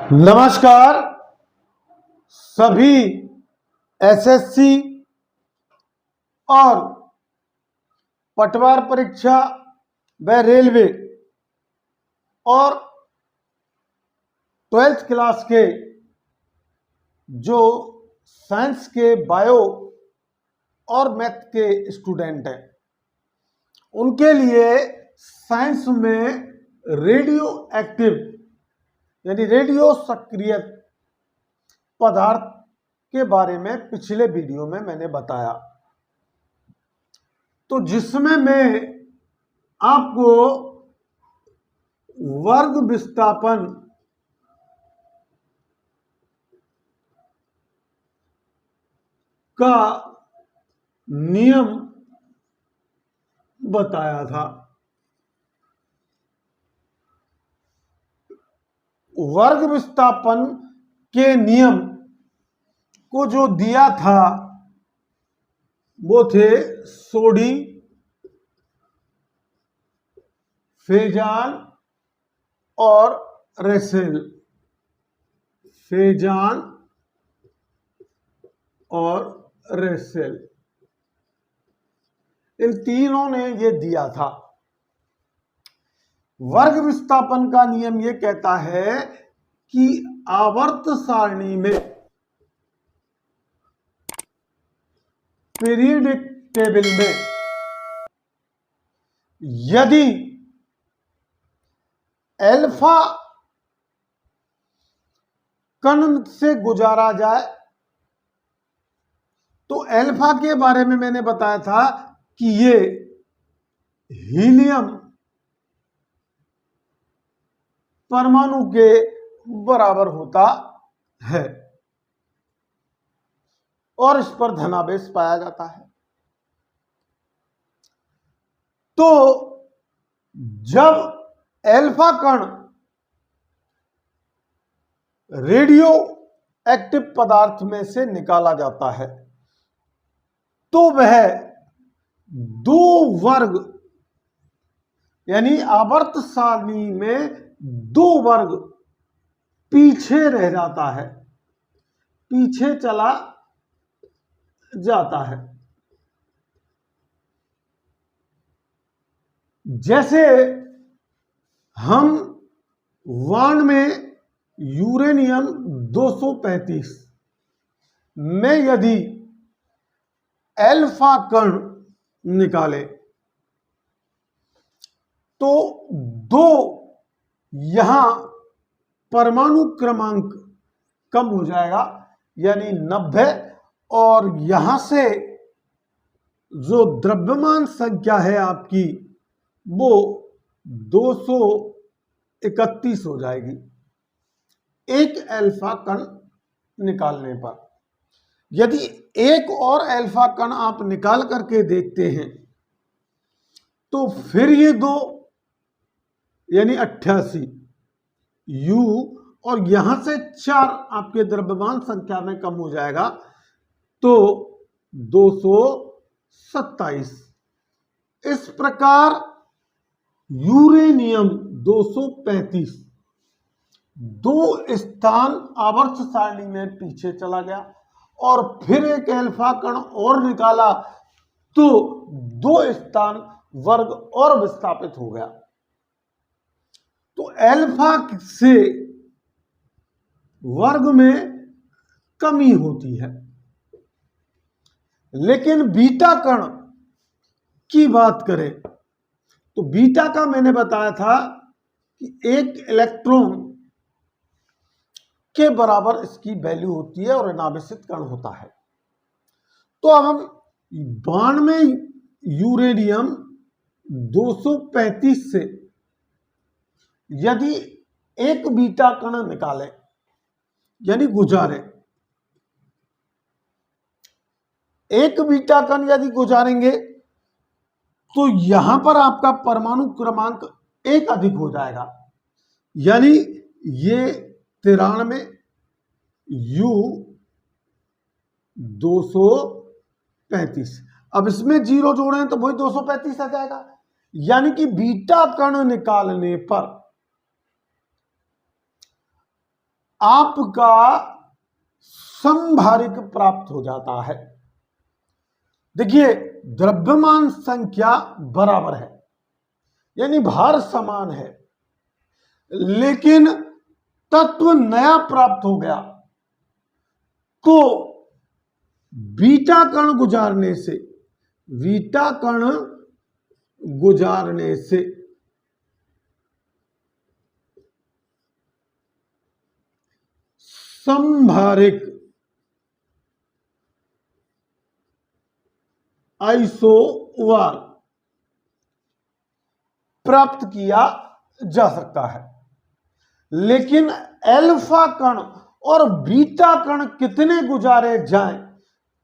नमस्कार सभी एसएससी और पटवार परीक्षा व रेलवे और 12th क्लास के जो साइंस के बायो और मैथ के स्टूडेंट हैं उनके लिए साइंस में रेडियो एक्टिव यानी रेडियो सक्रिय पदार्थ के बारे में पिछले वीडियो में मैंने बताया, तो जिसमें मैं आपको वर्ग विस्थापन का नियम बताया था। वर्ग विस्थापन के नियम को जो दिया था वो थे सोडी, फेजान और रेसेल। फेजान और रेसेल इन तीनों ने ये दिया था। वर्ग विस्थापन का नियम ये कहता है कि आवर्त सारणी में पीरियडिक टेबल में यदि अल्फा कण से गुजारा जाए तो अल्फा के बारे में मैंने बताया था कि ये हीलियम परमाणु के बराबर होता है और इस पर धनावेश पाया जाता है। तो जब अल्फा कण रेडियो एक्टिव पदार्थ में से निकाला जाता है तो वह दो वर्ग यानी आवर्त सारणी में दो वर्ग पीछे रह जाता है, पीछे चला जाता है। जैसे हम वाण में यूरेनियम 235 में यदि अल्फा कण निकाले तो दो यहां परमाणु क्रमांक कम हो जाएगा यानी 90 और यहां से जो द्रव्यमान संख्या है आपकी वो 231 हो जाएगी एक अल्फा कण निकालने पर। यदि एक और अल्फा कण आप निकाल करके देखते हैं तो फिर ये दो यानी 88 U और यहां से 4 आपके द्रव्यमान संख्या में कम हो जाएगा तो 227। इस प्रकार यूरेनियम 235 दो स्थान आवर्त सारणी में पीछे चला गया और फिर एक अल्फा कण और निकाला तो दो स्थान वर्ग और विस्थापित हो गया। तो अल्फा से वर्ग में कमी होती है, लेकिन बीटा कण की बात करें तो बीटा का मैंने बताया था कि एक इलेक्ट्रॉन के बराबर इसकी वैल्यू होती है और अनावेशित कण होता है। तो अब हम 92 यूरेनियम 235 से यदि एक बीटा कण निकालें यानी गुजारें, एक बीटा कण यदि गुजारेंगे तो यहां पर आपका परमाणु क्रमांक एक अधिक हो जाएगा यानी ये 93 U 235। अब इसमें जीरो जोड़ें तो वही 235 आ जाएगा यानी कि बीटा कण निकालने पर आपका समभारिक प्राप्त हो जाता है। देखिए, द्रव्यमान संख्या बराबर है, यानी भार समान है, लेकिन तत्व नया प्राप्त हो गया, तो बीटा कण गुजारने से समभारिक आइसोवार प्राप्त किया जा सकता है। लेकिन अल्फा कण और बीटा कण कितने गुजारे जाएं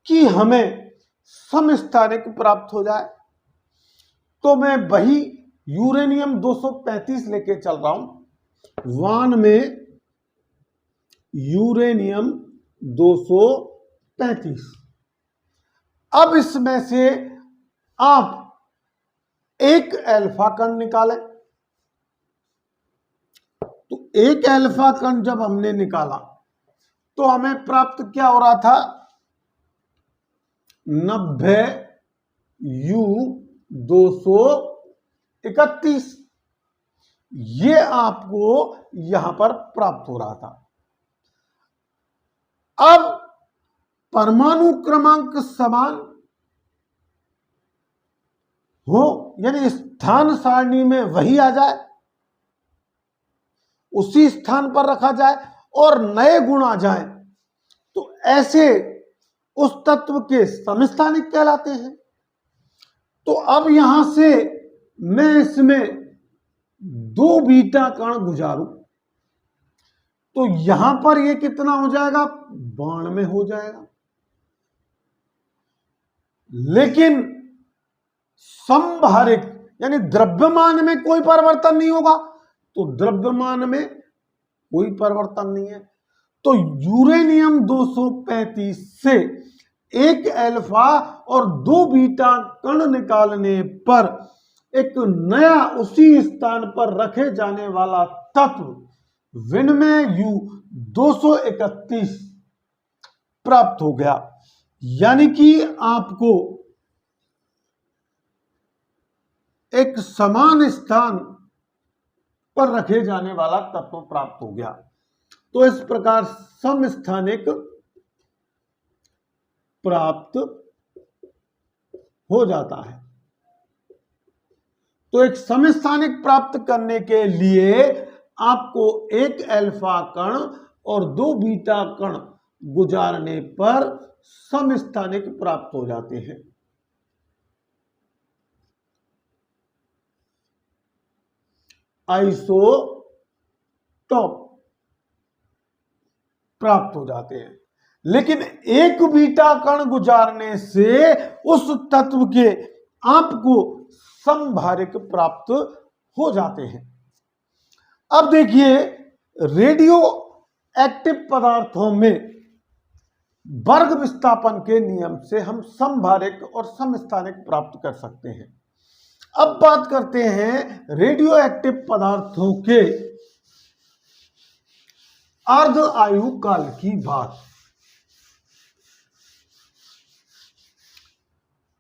कि हमें समस्थानिक प्राप्त हो जाए? तो मैं वही यूरेनियम 235 लेके चल रहा हूं। वान में यूरेनियम 235। अब इसमें से आप एक अल्फा कण निकालें। तो एक अल्फा कण जब हमने निकाला तो हमें प्राप्त क्या हो रहा था? 90 U 231। ये आपको यहां पर प्राप्त हो रहा था। अब परमाणु क्रमांक समान हो, यानी स्थान सारणी में वही आ जाए, उसी स्थान पर रखा जाए और नए गुण आ जाए, तो ऐसे उस तत्व के समस्थानिक कहलाते हैं। तो अब यहां से मैं इसमें 2 बीटा कण गुजारूं तो यहां पर ये कितना हो जाएगा? 92 हो जाएगा। लेकिन समभारिक यानी द्रव्यमान में कोई परिवर्तन नहीं होगा, तो द्रव्यमान में कोई परिवर्तन नहीं है। तो यूरेनियम 235 से एक अल्फा और 2 बीटा कण निकालने पर एक नया उसी स्थान पर रखे जाने वाला तत्व विनिमय U 231 प्राप्त हो गया। यानी कि आपको एक समान स्थान पर रखे जाने वाला तत्व प्राप्त हो गया। तो इस प्रकार समस्थानिक प्राप्त हो जाता है। तो एक समस्थानिक प्राप्त करने के लिए आपको एक अल्फा कण और 2 बीटा कण गुजारने पर समस्थानिक प्राप्त हो जाते हैं। आइसोटॉप प्राप्त हो जाते हैं। लेकिन एक बीटा कण गुजारने से उस तत्व के आपको समभारिक प्राप्त हो जाते हैं। अब देखिए, रेडियो एक्टिव पदार्थों में वर्ग विस्थापन के नियम से हम समभारिक और समस्थानिक प्राप्त कर सकते हैं। अब बात करते हैं रेडियो एक्टिव पदार्थों के अर्ध आयु काल की बात।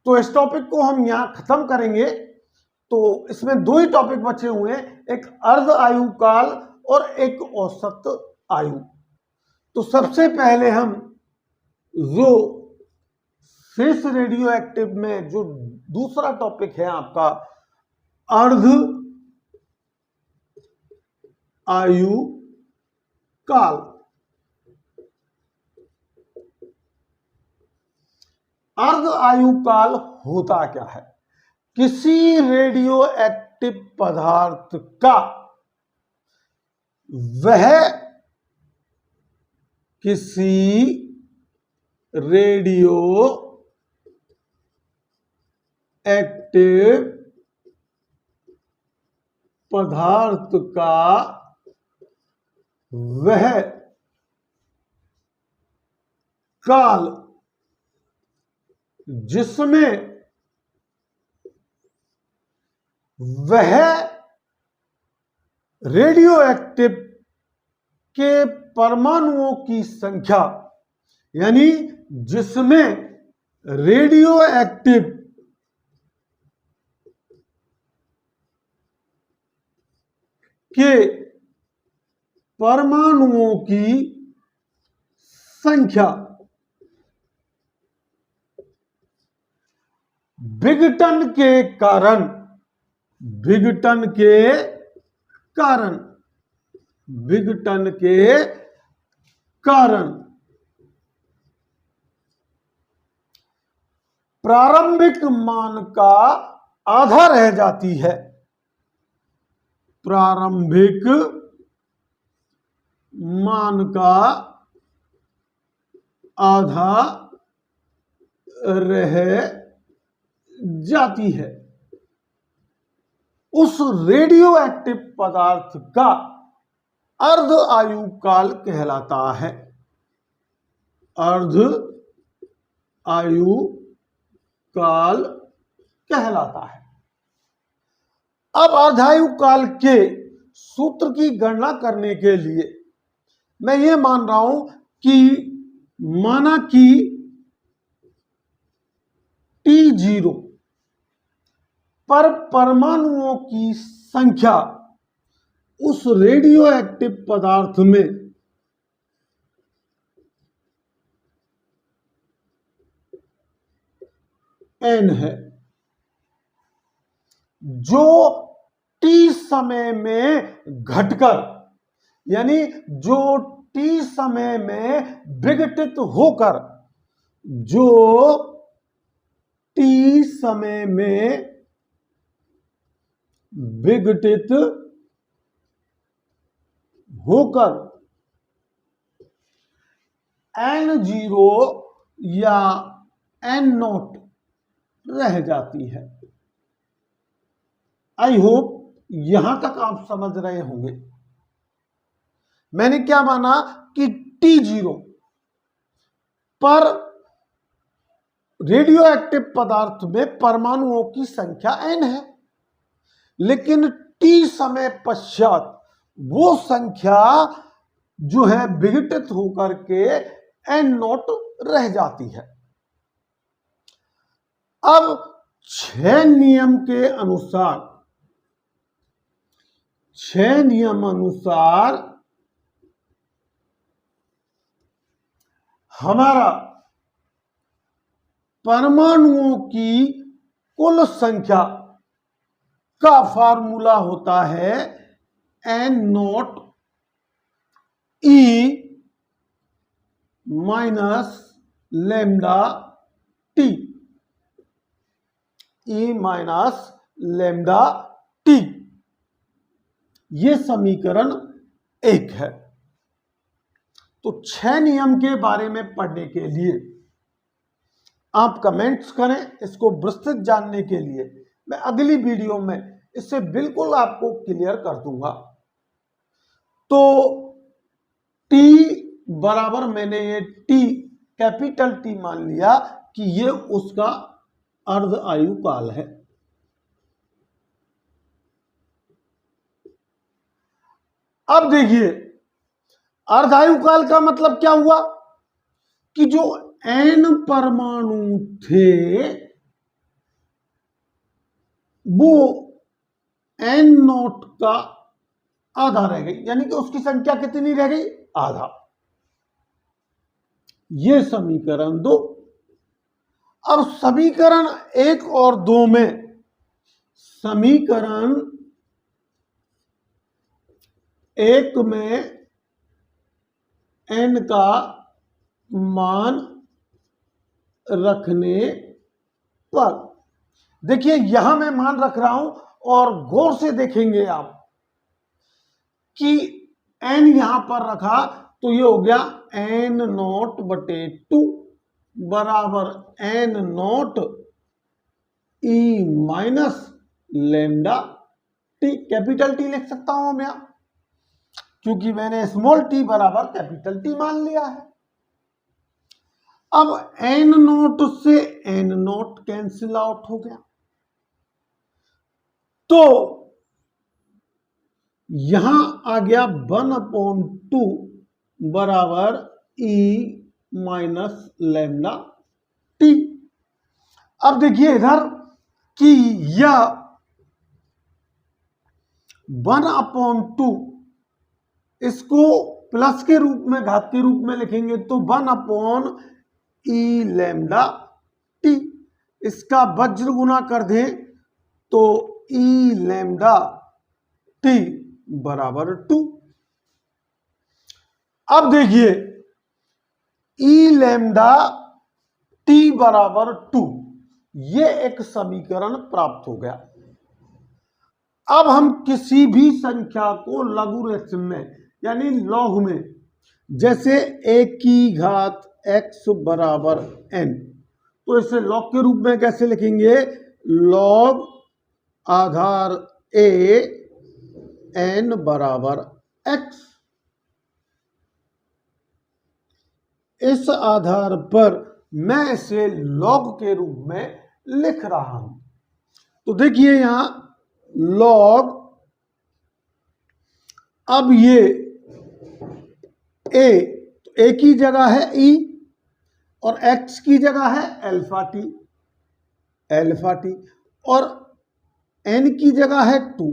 तो इस टॉपिक को हम यहां खत्म करेंगे। तो इसमें 2 ही टॉपिक बचे हुए हैं, एक अर्ध आयु काल और एक औसत आयु। तो सबसे पहले हम जो शेष रेडियो एक्टिव में जो दूसरा टॉपिक है आपका अर्ध आयु काल। अर्ध आयु काल होता क्या है? किसी रेडियो एक्टिव पदार्थ का वह किसी रेडियो एक्टिव पदार्थ का वह काल जिसमें वह रेडियो एक्टिव के परमाणुओं की संख्या, यानी जिसमें रेडियो एक्टिव के परमाणुओं की संख्या विघटन के कारण विघटन के कारण प्रारंभिक मान का आधा रह जाती है। प्रारंभिक मान का आधा रह जाती है, उस रेडियो एक्टिव पदार्थ का अर्ध आयु काल कहलाता है। अर्ध आयु काल कहलाता है। अब अर्धायु काल के सूत्र की गणना करने के लिए मैं ये मान रहा हूं कि माना कि T0 पर परमाणुओं की संख्या उस रेडियो एक्टिव पदार्थ में n है, जो T समय में घटकर, यानी जो T समय में विघटित होकर, जो T समय में विघटित होकर N0 या N0 रह जाती है। आई होप यहां तक आप समझ रहे होंगे। मैंने क्या माना कि T0 पर रेडियो एक्टिव पदार्थ में परमाणुओं की संख्या n है, लेकिन T समय पश्चात वो संख्या जो है विघटित होकर के N0 रह जाती है। अब 6 नियम के अनुसार, 6 नियम अनुसार हमारा परमाणुओं की कुल संख्या का फार्मूला होता है N0 E minus lambda T, E minus lambda T। ये समीकरण 1 है। तो 6 नियम के बारे में पढ़ने के लिए आप कमेंट्स करें। इसको विस्तृत जानने के लिए मैं अगली वीडियो में इससे बिल्कुल आपको क्लियर कर दूंगा। तो T बराबर, मैंने ये T कैपिटल T मान लिया कि ये उसका अर्ध आयु काल है। अब देखिए, अर्धायु काल का मतलब क्या हुआ कि जो n परमाणु थे वो N0 का आधा रह गई, यानी कि उसकी संख्या कितनी रह गई? आधा। ये समीकरण 2। अब समीकरण 1 और 2 में, समीकरण 1 में n का मान रखने पर, देखिए यहां मैं मान रख रहा हूं और गौर से देखेंगे आप कि n यहां पर रखा तो ये हो गया N0/2 बराबर N0 E minus lambda T। Capital T लिख सकता हूं मैं, क्योंकि मैंने स्मॉल t बराबर कैपिटल T मान लिया है। अब N0 से N0 कैंसिल आउट हो गया, तो यहां आ गया 1/2 बराबर ई माइनस लैम्डा टी। अब देखिए इधर कि यह 1/2 इसको प्लस के रूप में, घात के रूप में लिखेंगे तो 1/e लैम्डा टी। इसका वज्र गुना कर दें तो ई लैम्डा टी बराबर 2। अब देखिए ई लैम्डा टी बराबर 2, ये एक समीकरण प्राप्त हो गया। अब हम किसी भी संख्या को लघुरेखा में यानी लॉग में, जैसे a की घात x बराबर n, तो इसे लॉग के रूप में कैसे लिखेंगे? लॉग आधार a n बराबर x। इस आधार पर मैं इसे लॉग के रूप में लिख रहा हूं। तो देखिए यहां लॉग, अब ये a, तो a की जगह है e और x की जगह है अल्फा टी और n की जगह है 2,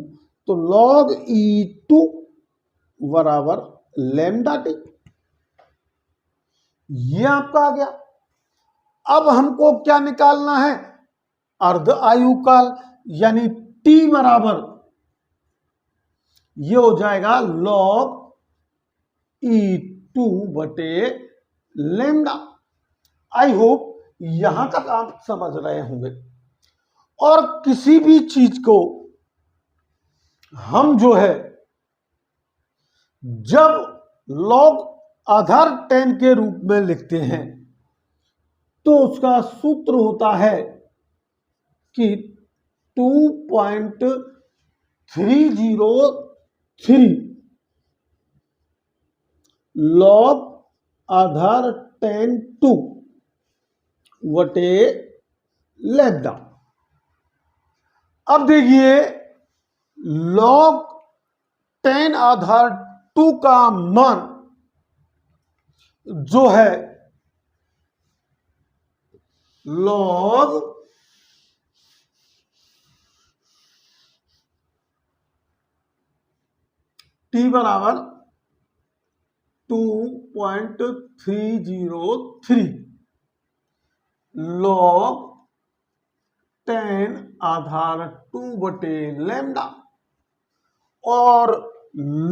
तो log e2 बराबर लैम्डा टी। ये आपका आ गया। अब हमको क्या निकालना है? अर्ध आयु काल, यानी t बराबर, ये हो जाएगा log e2 बटे लैम्डा। आई होप यहां तक आप समझ रहे होंगे। और किसी भी चीज को हम जो है जब log आधार 10 के रूप में लिखते हैं तो उसका सूत्र होता है कि 2.303 log आधार 10 2 बटे लैम्डा। अब देखिए log 10 आधार 2 का मान जो है log t बराबर 2.303 log 10 आधार 2 बटे लैम्डा। और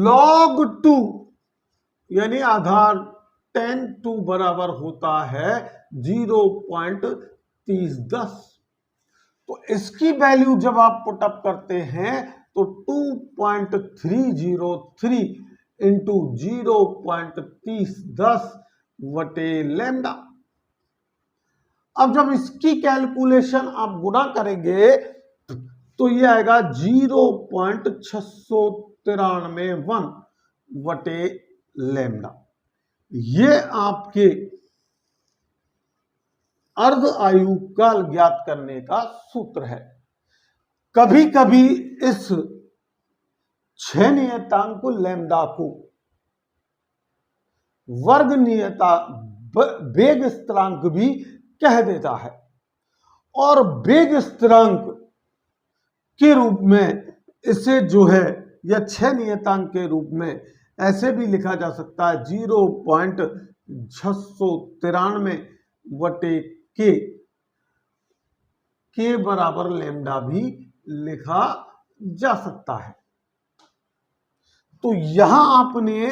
log 2 यानी आधार 10 2 बराबर होता है 0.3010। तो इसकी वैल्यू जब आप पुटअप करते हैं तो 2.303 इंटू 0.3010 बटे लैम्डा। अब जब इसकी कैलकुलेशन आप गुना करेंगे तो ये आएगा 0.693 बटे लैम्डा। ये आपके अर्ध आयु काल ज्ञात करने का सूत्र है। कभी कभी इस 6 नियतांक लैम्डा को वर्ग नियता वेग स्थिरांक भी कह देता है, और वेग स्थिरांक के रूप में इसे जो है या 6 नियतांक के रूप में ऐसे भी लिखा जा सकता है 0.693 बटे के बराबर लैम्डा भी लिखा जा सकता है। तो यहां आपने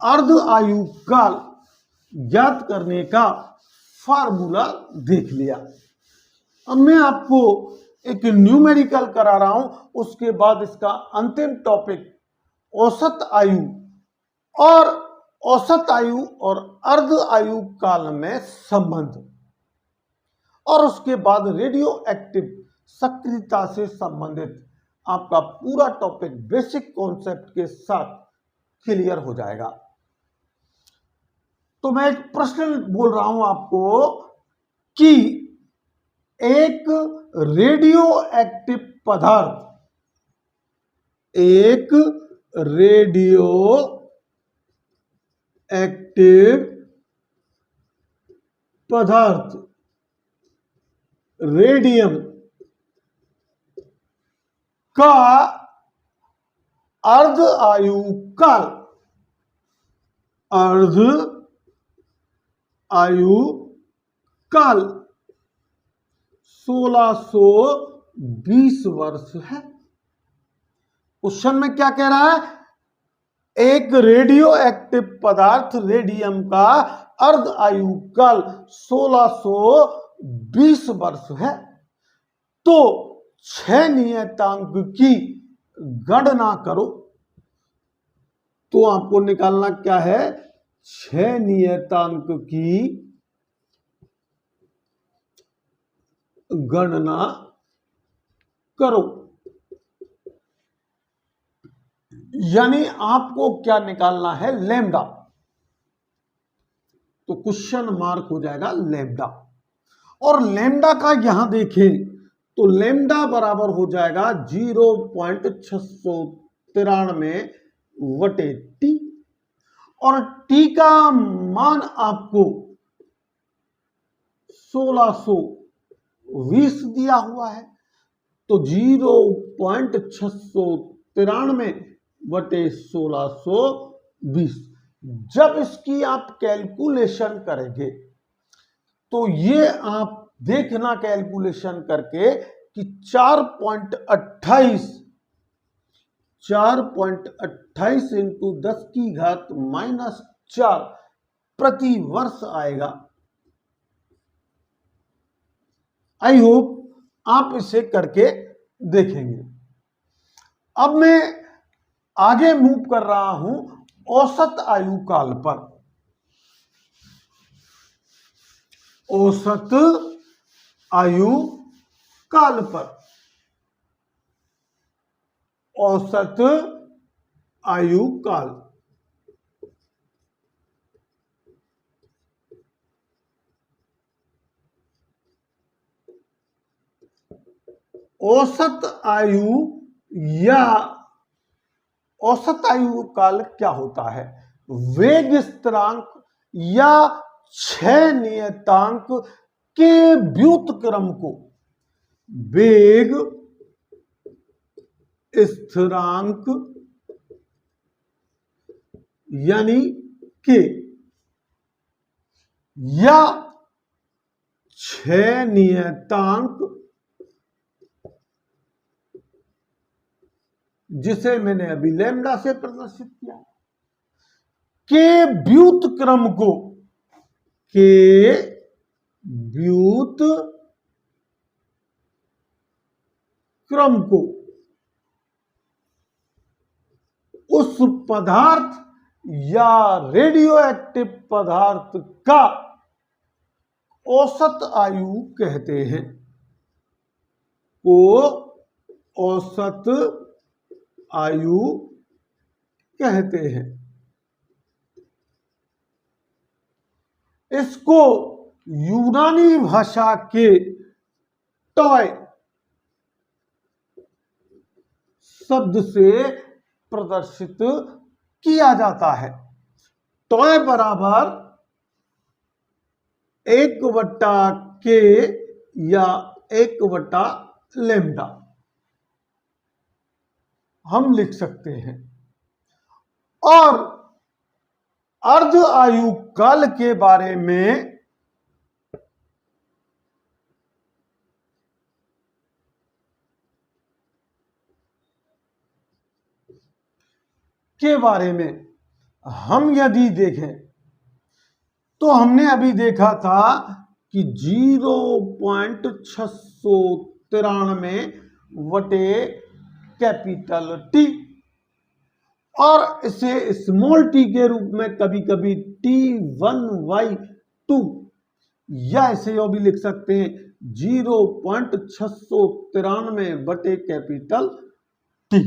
अर्ध आयु काल ज्ञात करने का फार्मूला देख लिया। अब मैं आपको एक न्यूमेरिकल करा रहा हूं, उसके बाद इसका अंतिम टॉपिक औसत आयु और अर्ध आयु काल में संबंध, और उसके बाद रेडियो एक्टिव सक्रियता से संबंधित आपका पूरा टॉपिक बेसिक कॉन्सेप्ट के साथ क्लियर हो जाएगा। तो मैं एक प्रश्न बोल रहा हूं आपको कि एक रेडियो एक्टिव पदार्थ रेडियो एक्टिव पदार्थ रेडियम का अर्ध आयु काल, अर्ध आयु काल 1620 वर्ष है। क्वेश्चन में क्या कह रहा है? एक रेडियो एक्टिव पदार्थ रेडियम का अर्ध आयु काल 1620 वर्ष है, तो 6 नियतांक की गणना करो। तो आपको निकालना क्या है? 6 नियतांक की गणना करो। यानी आपको क्या निकालना है? लैम्डा। तो क्वेश्चन मार्क हो जाएगा लैम्डा। और लैम्डा का यहां देखें तो लैम्डा बराबर हो जाएगा 0.693 वटे टी, और टी का मान आपको 1620 दिया हुआ है। तो 0.693 वटे 1620। जब इसकी आप कैलकुलेशन करेंगे तो ये आप देखना कैलकुलेशन करके कि 4.28 इंटू 10 की घात -4 प्रति वर्ष आएगा। आई होप आप इसे करके देखेंगे। अब मैं आगे मूव कर रहा हूं औसत आयु काल पर। औसत आयु काल पर, औसत आयु काल। औसत आयु या औसत आयु काल क्या होता है? वेग स्थिरांक या 6 नियतांक के व्युत्क्रम को वेग स्थिरांक यानी के या 6 नियतांक जिसे मैंने अभी लैम्डा से प्रदर्शित किया के व्युत्क्रम को, के व्युत्क्रम को उस पदार्थ या रेडियो एक्टिव पदार्थ का औसत आयु कहते हैं। को औसत आयु कहते हैं। इसको यूनानी भाषा के टॉय शब्द से प्रदर्शित किया जाता है। टॉय बराबर 1/k या 1/λ हम लिख सकते हैं। और अर्ध आयु काल के बारे में हम यदि देखें तो हमने अभी देखा था कि 0.693 वटे कैपिटल टी, और इसे स्मॉल टी के रूप में कभी कभी T1/2 या इसे भी लिख सकते हैं 0.693 बटे कैपिटल टी।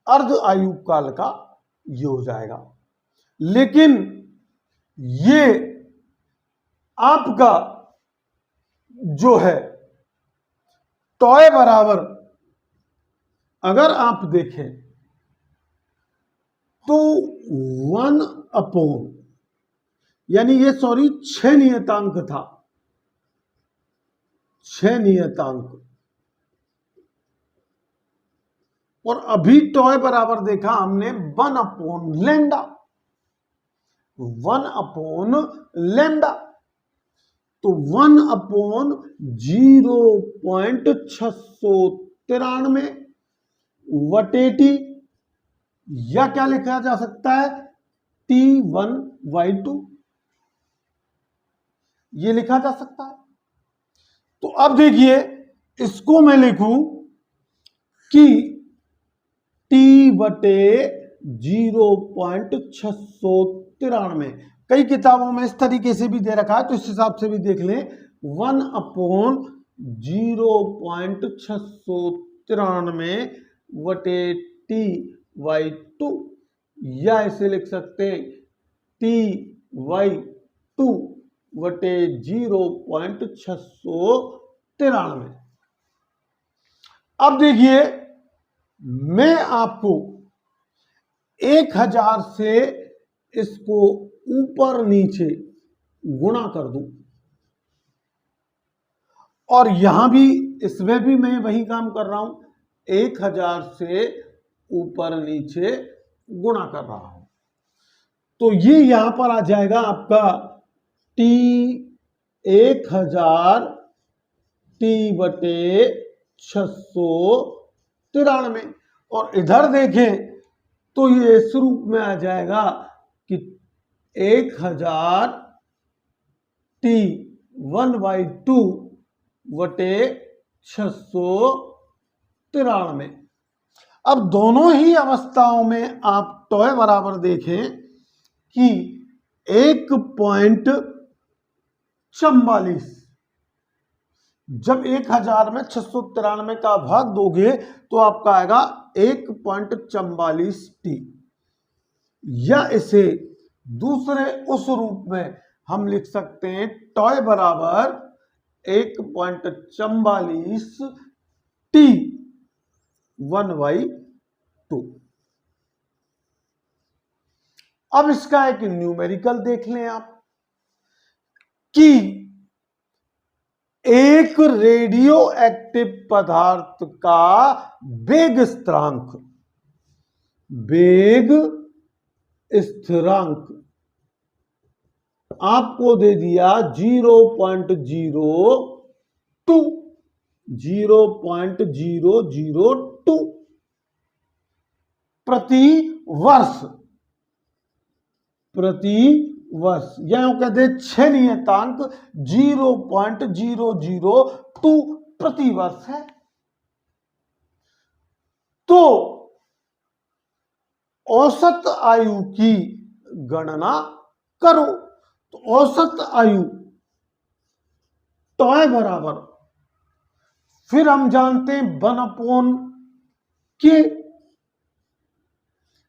अर्ध आयु काल का ये हो जाएगा। लेकिन ये आपका जो है टॉय बराबर अगर आप देखें तो 1 अपॉन, यानी ये 6 नियतांक था, 6 नियतांक, और अभी टॉय बराबर देखा हमने 1 अपॉन लैम्डा, 1 अपॉन लैम्डा। तो 1 अपॉन 0.693 वटेटी, या क्या लिखा जा सकता है T1/2, ये लिखा जा सकता है। तो अब देखिए इसको मैं लिखूं कि T/0.693, कई किताबों में इस तरीके से भी दे रखा है, तो इस हिसाब से भी देख लें 1 अपॉन 0.693 T/2, या इसे लिख सकते हैं T/2 0.693। अब देखिए मैं आपको 1000 से इसको ऊपर नीचे गुणा कर दूं, और यहां भी इसमें भी मैं वही काम कर रहा हूं, 1000 से ऊपर नीचे गुणा कर रहा हूं। तो ये यहां पर आ जाएगा आपका T1000 T/693, और इधर देखें तो ये इस रूप में आ जाएगा कि 1000 T1/2 693। अब दोनों ही अवस्थाओं में आप टॉय बराबर देखें कि 1.44, जब 1000 में 693 का भाग दोगे तो आपका आएगा 1.44 T, या इसे दूसरे उस रूप में हम लिख सकते हैं टॉय बराबर 1.44 T1/2। अब इसका एक न्यूमेरिकल देख लें आप कि एक रेडियो एक्टिव पदार्थ का वेग स्थिरांक, वेग स्थिरांक आपको दे दिया 0.002 प्रति वर्ष, या कहते हैं 6 नियतांक 0.002 प्रति वर्ष है। तो औसत आयु की गणना करो। तो औसत आयु टॉय बराबर, फिर हम जानते हैं 1/K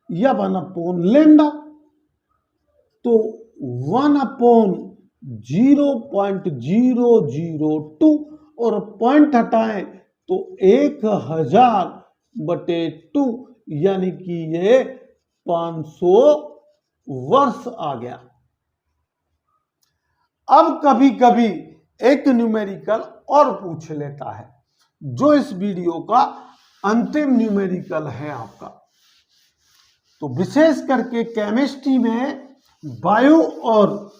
या 1/λ। तो 1/0.002 और पॉइंट हटाएं तो 1000/2, यानी कि ये 500 वर्ष आ गया। अब कभी कभी एक न्यूमेरिकल और पूछ लेता है, जो इस वीडियो का अंतिम न्यूमेरिकल है आपका। तो विशेष करके केमिस्ट्री में बायो और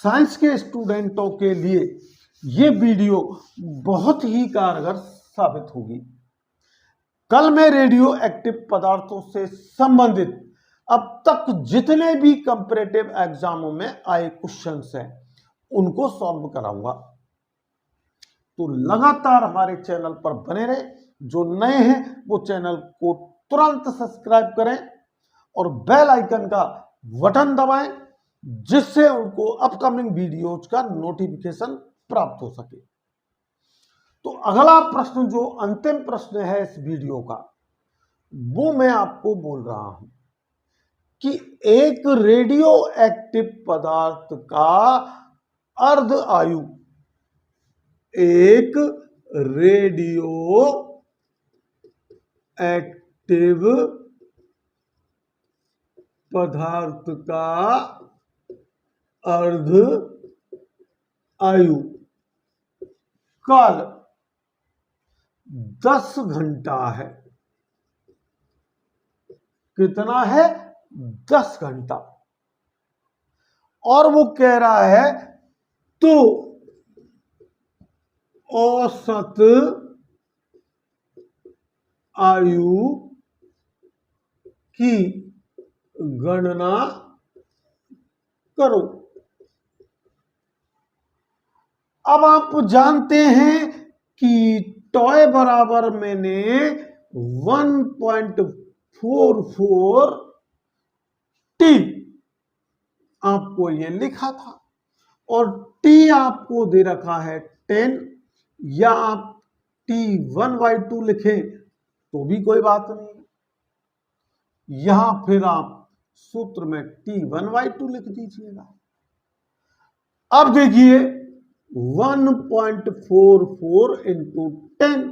साइंस के स्टूडेंटों के लिए ये वीडियो बहुत ही कारगर साबित होगी। कल मैं रेडियो एक्टिव पदार्थों से संबंधित अब तक जितने भी कंपैरेटिव एग्जामों में आए क्वेश्चंस हैं उनको सॉल्व कराऊंगा। तो लगातार हमारे चैनल पर बने रहे। जो नए हैं वो चैनल को तुरंत सब्सक्राइब करें और बेल आइकन का बटन दबाएं, जिससे उनको अपकमिंग वीडियोज का नोटिफिकेशन प्राप्त हो सके। तो अगला प्रश्न, जो अंतिम प्रश्न है इस वीडियो का, वो मैं आपको बोल रहा हूं कि एक रेडियो एक्टिव पदार्थ का अर्ध आयु, एक रेडियो एक्टिव पदार्थ का अर्ध आयु काल 10 घंटा है। कितना है? 10 घंटा। और वो कह रहा है तो औसत आयु की गणना करो। अब आप जानते हैं कि टॉय बराबर मैंने 1.44 टी आपको ये लिखा था और टी आपको दे रखा है 10, या आप T1/2 लिखें तो भी कोई बात नहीं। यहां फिर आप सूत्र में T1/2 लिख दीजिएगा। अब देखिए 1.44 इंटू 10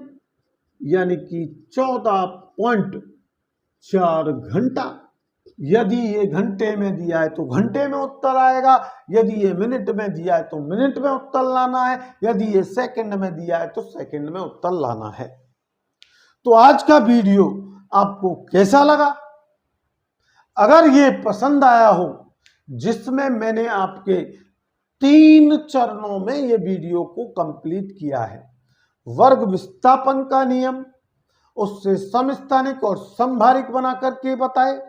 यानी कि 14.4 घंटा। यदि ये घंटे में दिया है तो घंटे में उत्तर आएगा, यदि ये मिनट में दिया है तो मिनट में उत्तर लाना है, यदि ये सेकंड में दिया है तो सेकंड में उत्तर लाना है। तो आज का वीडियो आपको कैसा लगा? अगर ये पसंद आया हो, जिसमें मैंने आपके 3 चरणों में ये वीडियो को कंप्लीट किया है। वर्ग विस्थापन का नियम, उससे समस्थानिक और समभारिक बना करके बताए।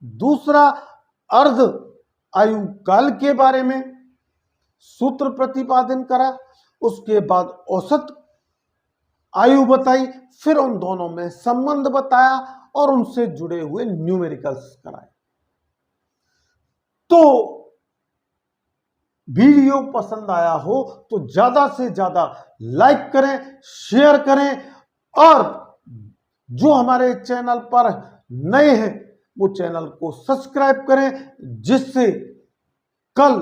दूसरा, अर्ध आयु काल के बारे में सूत्र प्रतिपादन करा। उसके बाद औसत आयु बताई, फिर उन दोनों में संबंध बताया और उनसे जुड़े हुए न्यूमेरिकल्स कराए। तो वीडियो पसंद आया हो तो ज्यादा से ज्यादा लाइक करें, शेयर करें, और जो हमारे चैनल पर नए हैं वो चैनल को सब्सक्राइब करें, जिससे कल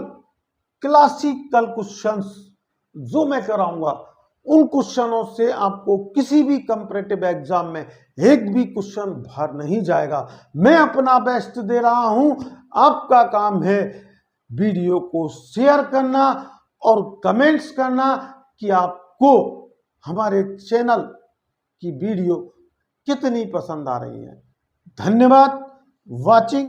क्लासिकल क्वेश्चंस जो मैं कराऊंगा उन क्वेश्चनों से आपको किसी भी कंपैरेटिव एग्जाम में एक भी क्वेश्चन बाहर नहीं जाएगा। मैं अपना बेस्ट दे रहा हूं, आपका काम है वीडियो को शेयर करना और कमेंट्स करना कि आपको हमारे चैनल की वीडियो कितनी पसंद आ रही है। धन्यवाद वॉचिंग।